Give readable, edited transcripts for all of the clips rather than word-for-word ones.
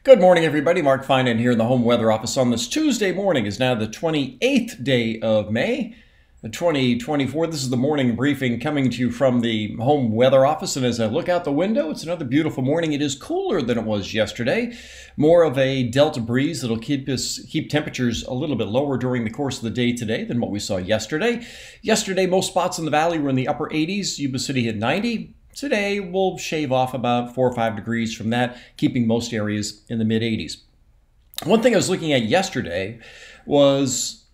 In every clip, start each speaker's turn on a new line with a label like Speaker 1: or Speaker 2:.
Speaker 1: Good morning, everybody. Mark Finan here in the home weather office on this Tuesday morning. Is now the 28th day of May, 2024. This is the morning briefing coming to you from the home weather office. And as I look out the window, it's another beautiful morning. It is cooler than it was yesterday. More of a delta breeze that'll keep temperatures a little bit lower during the course of the day today than what we saw yesterday. Yesterday, most spots in the valley were in the upper 80s. Yuba City hit 90. Today, we'll shave off about 4 or 5 degrees from that, keeping most areas in the mid-80s. One thing I was looking at yesterday was,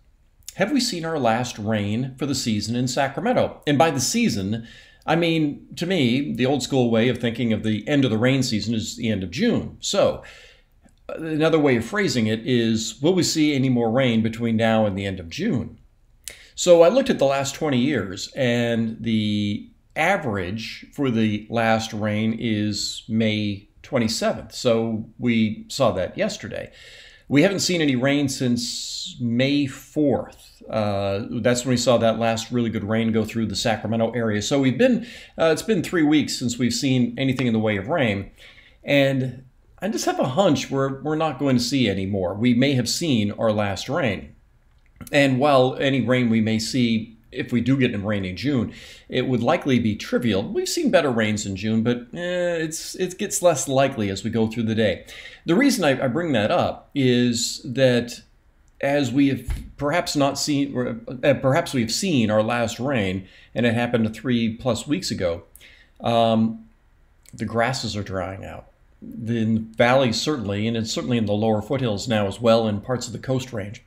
Speaker 1: have we seen our last rain for the season in Sacramento? And by the season, I mean, to me, the old school way of thinking of the end of the rain season is the end of June. So another way of phrasing it is, will we see any more rain between now and the end of June? So I looked at the last 20 years, and the average for the last rain is May 27th. So we saw that yesterday. We haven't seen any rain since May 4th. That's when we saw that last really good rain go through the Sacramento area. So it's been 3 weeks since we've seen anything in the way of rain. And I just have a hunch we're not going to see any more. We may have seen our last rain. And while any rain we may see, if we do get in rain in June, it would likely be trivial. We've seen better rains in June, but it gets less likely as we go through the day. The reason I bring that up is that as we have perhaps we've seen our last rain, and it happened 3+ weeks ago, the grasses are drying out. The valley certainly, and it's certainly in the lower foothills now as well, in parts of the Coast Range.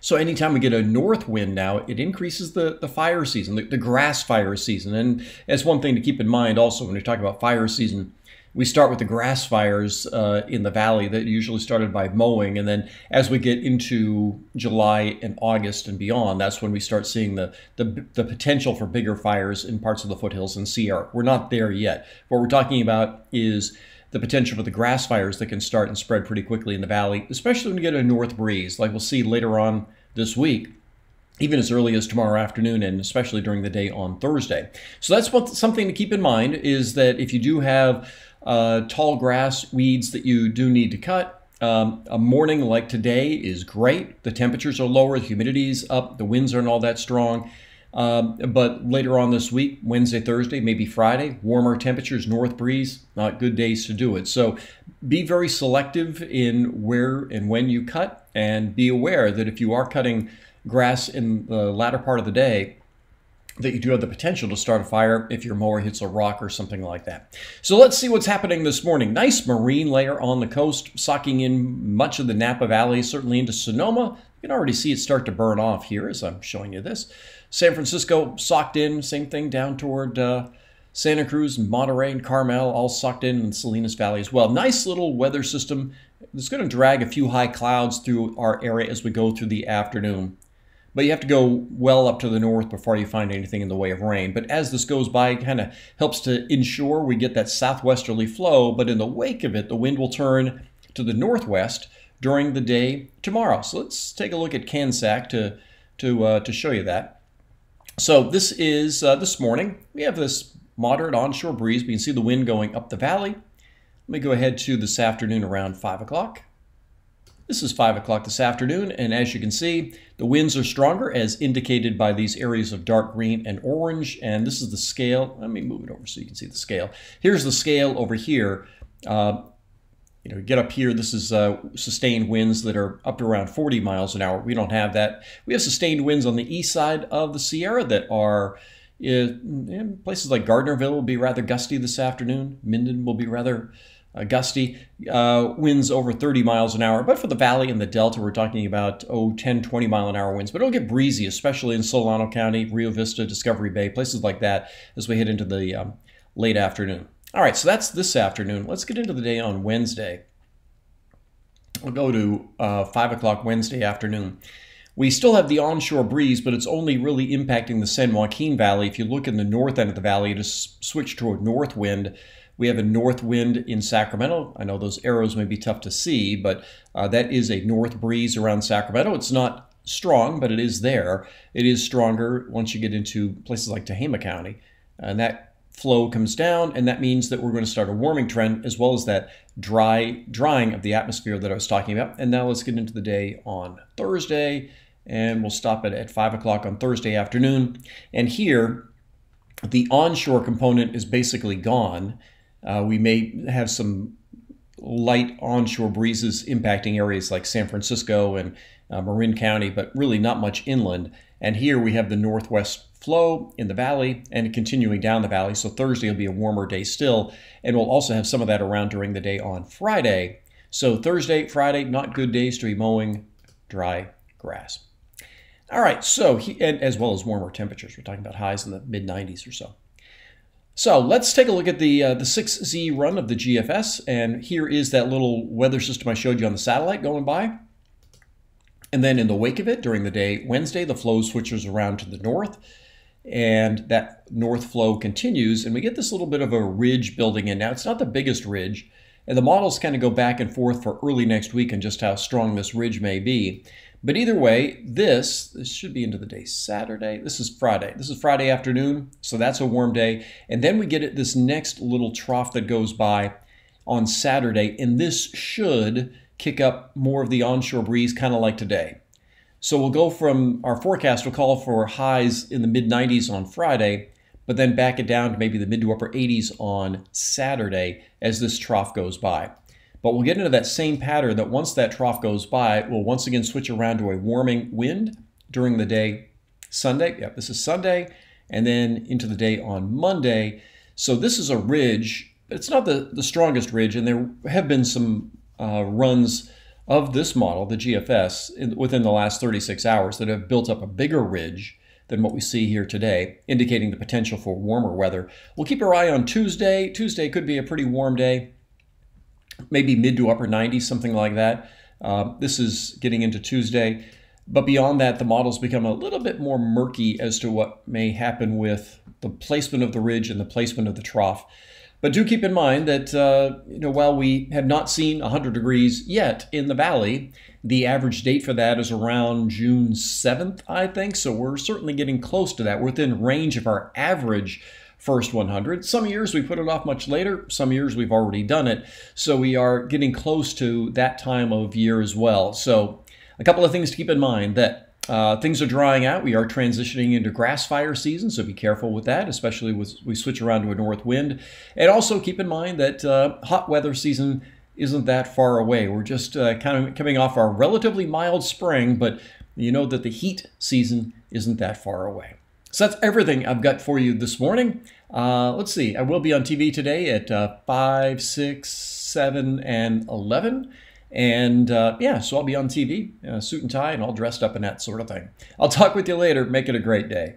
Speaker 1: So anytime we get a north wind now, it increases the fire season, the grass fire season. And that's one thing to keep in mind also when we talk about fire season. We start with the grass fires in the valley that usually started by mowing. And then as we get into July and August and beyond, that's when we start seeing the potential for bigger fires in parts of the foothills and Sierra. We're not there yet. What we're talking about is the potential for the grass fires that can start and spread pretty quickly in the valley, especially when we get a north breeze, like we'll see later on this week, even as early as tomorrow afternoon, and especially during the day on Thursday. So that's something to keep in mind, is that if you do have tall grass, weeds that you do need to cut, a morning like today is great. The temperatures are lower, the humidity's up, the winds aren't all that strong. But later on this week, Wednesday, Thursday, maybe Friday, warmer temperatures, north breeze, not good days to do it. So be very selective in where and when you cut, and be aware that if you are cutting grass in the latter part of the day, that you do have the potential to start a fire if your mower hits a rock or something like that. So let's see what's happening this morning. Nice marine layer on the coast, sucking in much of the Napa Valley, certainly into Sonoma. You can already see it start to burn off here as I'm showing you this. San Francisco socked in, same thing down toward Santa Cruz and Monterey and Carmel, all sucked in Salinas Valley as well. Nice little weather system. It's going to drag a few high clouds through our area as we go through the afternoon. But you have to go well up to the north before you find anything in the way of rain. But as this goes by, it kind of helps to ensure we get that southwesterly flow. But in the wake of it, the wind will turn to the northwest during the day tomorrow. So let's take a look at CanSac to show you that. So this is this morning. We have this moderate onshore breeze. We can see the wind going up the valley. Let me go ahead to this afternoon around 5 o'clock. This is 5 o'clock this afternoon, and as you can see, the winds are stronger as indicated by these areas of dark green and orange, and this is the scale. Let me move it over so you can see the scale. Here's the scale over here. Get up here, this is sustained winds that are up to around 40 miles an hour. We don't have that. We have sustained winds on the east side of the Sierra that are, in places like Gardnerville will be rather gusty this afternoon. Minden will be rather gusty. Winds over 30 miles an hour. But for the valley and the delta, we're talking about 10, 20 mile an hour winds. But it'll get breezy, especially in Solano County, Rio Vista, Discovery Bay, places like that as we head into the late afternoon. All right, so that's this afternoon. Let's get into the day on Wednesday. We'll go to 5 o'clock Wednesday afternoon. We still have the onshore breeze, but it's only really impacting the San Joaquin Valley. If you look in the north end of the valley, it has switched to a north wind. We have a north wind in Sacramento. I know those arrows may be tough to see, but that is a north breeze around Sacramento. It's not strong, but it is there. It is stronger once you get into places like Tehama County, and that flow comes down, and that means that we're going to start a warming trend as well as that drying of the atmosphere that I was talking about. And now let's get into the day on Thursday, and we'll stop it at 5 o'clock on Thursday afternoon. And here, the onshore component is basically gone. We may have some light onshore breezes impacting areas like San Francisco and Marin County, but really not much inland. And here we have the northwest flow in the valley and continuing down the valley. So Thursday will be a warmer day still, and we'll also have some of that around during the day on Friday. So Thursday, Friday, not good days to be mowing dry grass. All right, so and as well as warmer temperatures. We're talking about highs in the mid-90s or so. So let's take a look at the 6Z run of the GFS, and here is that little weather system I showed you on the satellite going by. And then in the wake of it, during the day Wednesday, the flow switches around to the north, and that north flow continues, and we get this little bit of a ridge building in. Now, it's not the biggest ridge, and the models kind of go back and forth for early next week and just how strong this ridge may be. But either way, this should be into the day Saturday. This is Friday. This is Friday afternoon, so that's a warm day. And then we get this next little trough that goes by on Saturday, and this should kick up more of the onshore breeze, kind of like today. So we'll go from, our forecast will call for highs in the mid-90s on Friday, but then back it down to maybe the mid to upper 80s on Saturday as this trough goes by. But we'll get into that same pattern that once that trough goes by, we'll once again switch around to a warming wind during the day Sunday. Yep, this is Sunday, and then into the day on Monday. So this is a ridge, but it's not the strongest ridge, and there have been some runs of this model, the GFS, within the last 36 hours that have built up a bigger ridge than what we see here today, indicating the potential for warmer weather. We'll keep our eye on Tuesday. Tuesday could be a pretty warm day, maybe mid to upper 90s, something like that. This is getting into Tuesday. But beyond that, the models become a little bit more murky as to what may happen with the placement of the ridge and the placement of the trough. But do keep in mind that while we have not seen 100 degrees yet in the valley, the average date for that is around June 7th, I think. So we're certainly getting close to that. We're within range of our average first 100. Some years we put it off much later. Some years we've already done it. So we are getting close to that time of year as well. So a couple of things to keep in mind: that things are drying out. We are transitioning into grass fire season, so be careful with that, especially as we switch around to a north wind. And also keep in mind that hot weather season isn't that far away. We're just kind of coming off our relatively mild spring, but you know that the heat season isn't that far away. So that's everything I've got for you this morning. Let's see. I will be on TV today at 5, 6, 7, and 11. And yeah, so I'll be on TV, suit and tie, and all dressed up and that sort of thing. I'll talk with you later. Make it a great day.